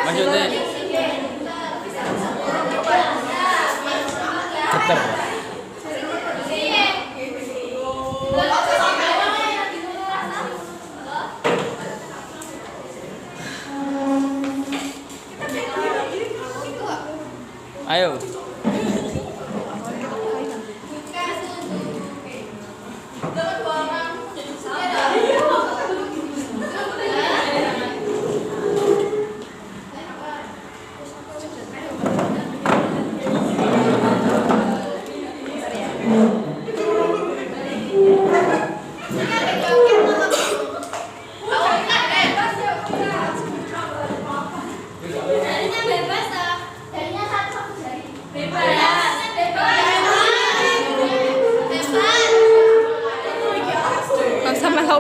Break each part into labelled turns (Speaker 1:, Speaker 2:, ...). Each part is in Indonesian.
Speaker 1: Maksudnya getar. Ayo.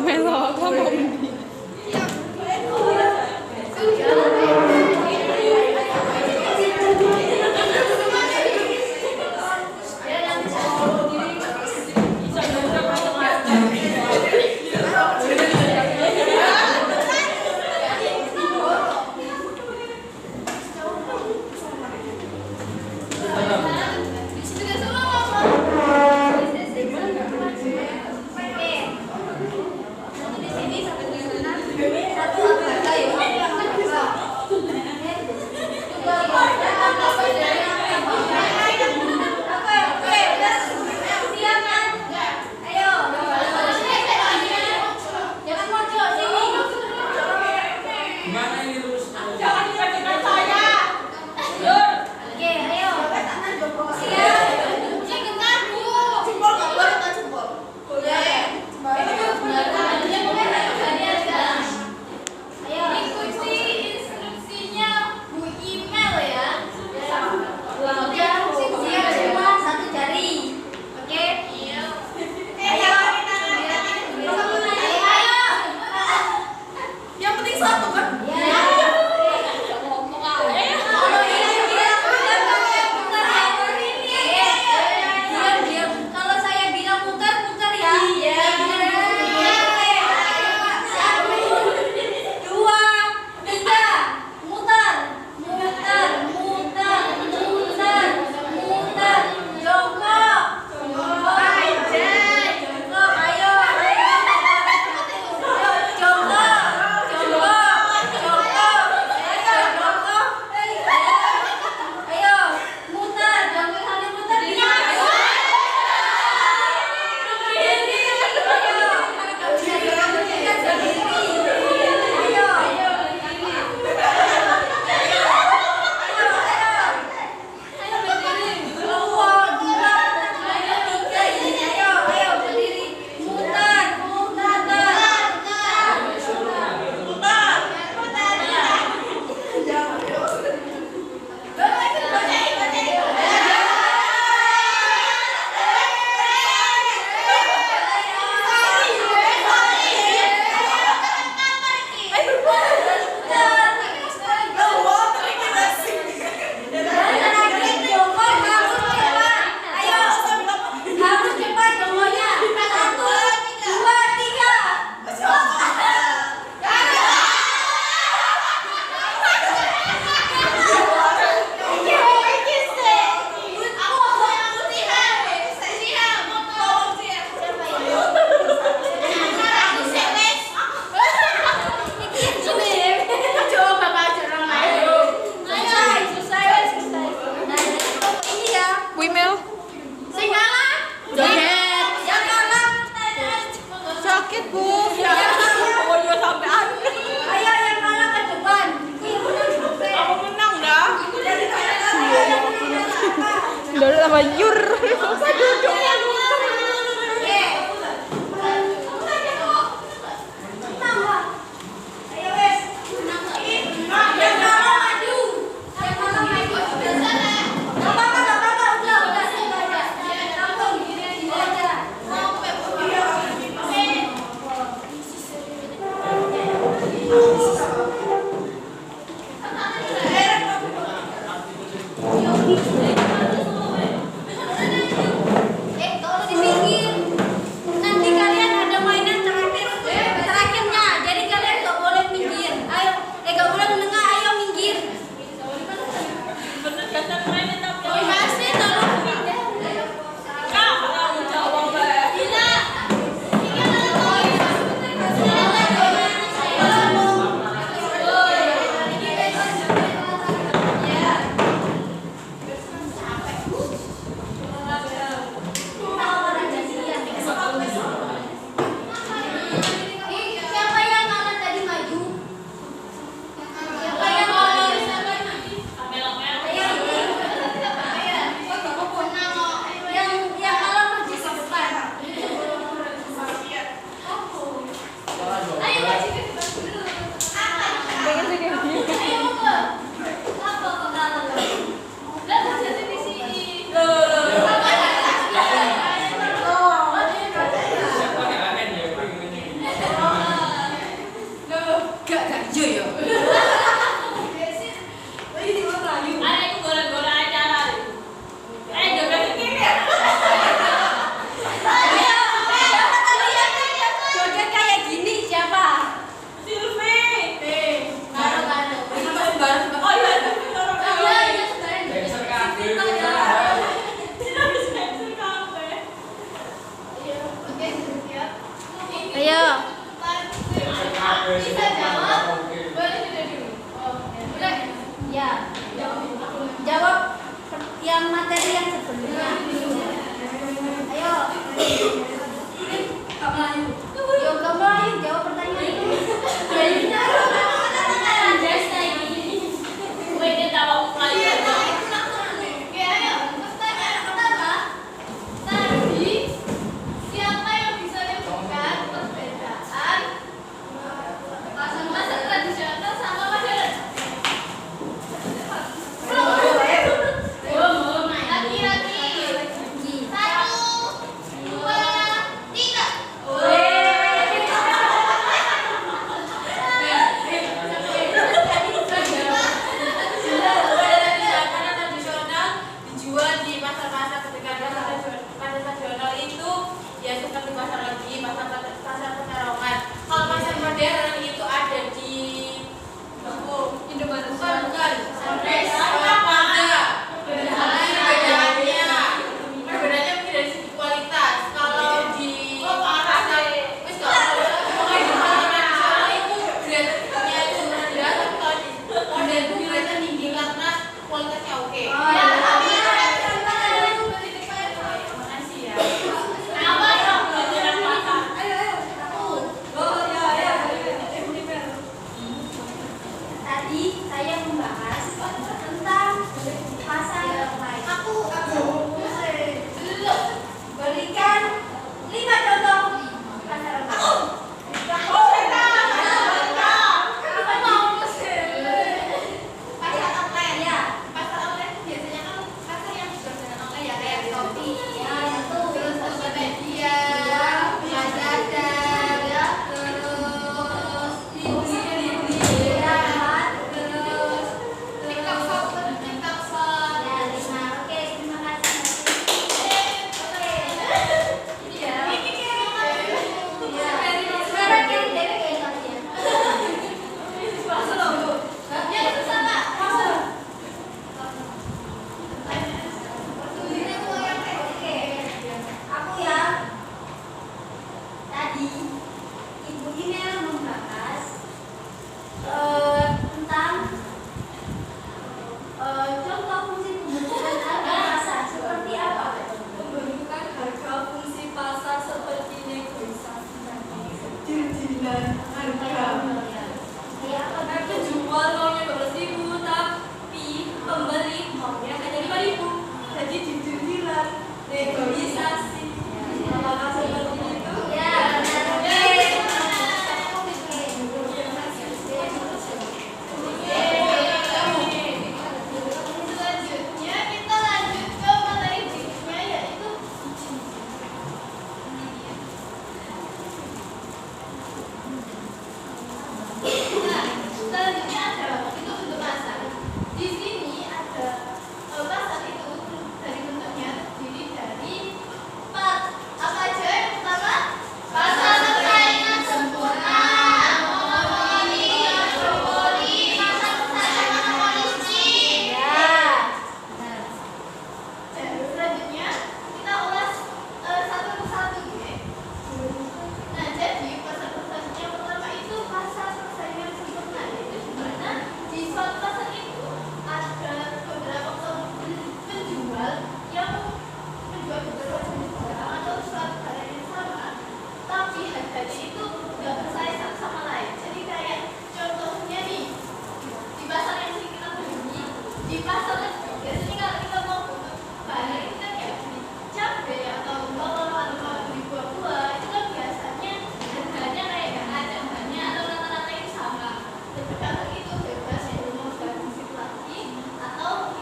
Speaker 1: Melo, apa mau jodoh sama Yur.
Speaker 2: Jawab yang materi yang sebelumnya. Ayo. Kamu ayo jawab pertanyaan itu.
Speaker 3: Siapa yang bisa menyebutkan perbedaan masak tradisional sama modern? Laki-laki. 1, 2, 3.
Speaker 4: Tradisional dijual di pasar-pasar ketika pasar tradisional itu ya seperti pasar legi, pasar pertarungan. Kalau pasar modern itu ada di Indomaret. Bukan. Sampai Perbedaannya mungkin dari segi kualitas. Kalau di pasar wis tradisional itu beratnya itu rendah, tapi kalau di modern itu beratnya tinggi karena kualitasnya oke. Makasih ya.
Speaker 2: Tadi saya membahas tentang pasar yang lain. Aku berikan 5 contoh pasar online.
Speaker 4: Pasar online ya. Pasar online itu biasanya
Speaker 3: pasar kan biasanya kalau kita mau bahan itu kan kayak beli cabai atau bawang atau beli buah-buah itu kan biasanya harganya kayak gak ada banyak atau rata-rata itu sama. Tapi kalau itu bebas ya mau ganti situ lagi atau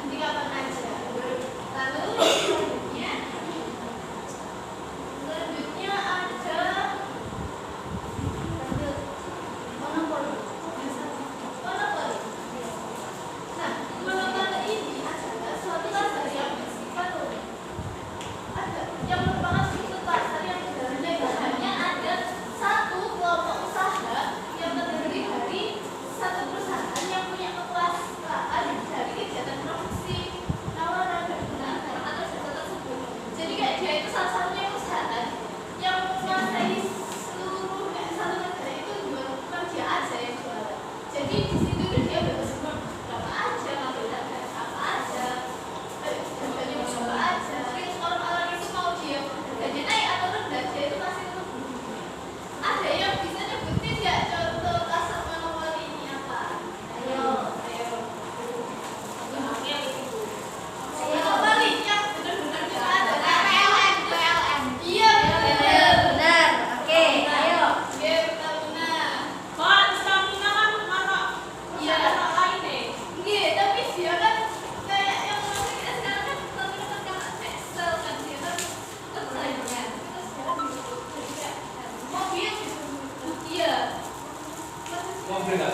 Speaker 3: di kapan aja. Lalu selanjutnya ada monopoli. Nah, monopoli ini adalah suatu pasar yang bersifat umum. Ada yang merupakan suatu pasar yang sebenarnya hanya ada satu kelompok usaha yang terdiri dari satu perusahaan yang punya kekuasaan dari kegiatan produksi, penawaran dan penanganan atas jasa tersebut. Jadi kayak dia itu salah satunya perusahaan yang menguasai seluruh satu negara itu jual bukan dia aja yang jual. Jadi di situ itu dia bebas berapa aja, ngambil harga apa aja, harganya berapa aja. Terus orang-orang itu mau dia harganya naik atau rendah dia itu pasti turun. Ada yang bisa nyebutin nggak contoh pasar monopoli ini apa? Ayo. Monopoli yang benar-benar kita ada. PLN. Iya benar.
Speaker 2: Benar. Oke, ayo.
Speaker 3: Iya Pertamina.
Speaker 4: Kan Pertamina kan mana?
Speaker 3: Iya.
Speaker 4: Ada lain deh.
Speaker 3: Iya, tapi dia kan kayak yang orang kita sekarang kan Pertamina kan karena Excel kan dia kan persaingan. Kita sekarang gitu. Jadi kayak mobil gitu. Iya.
Speaker 5: Mobil nggak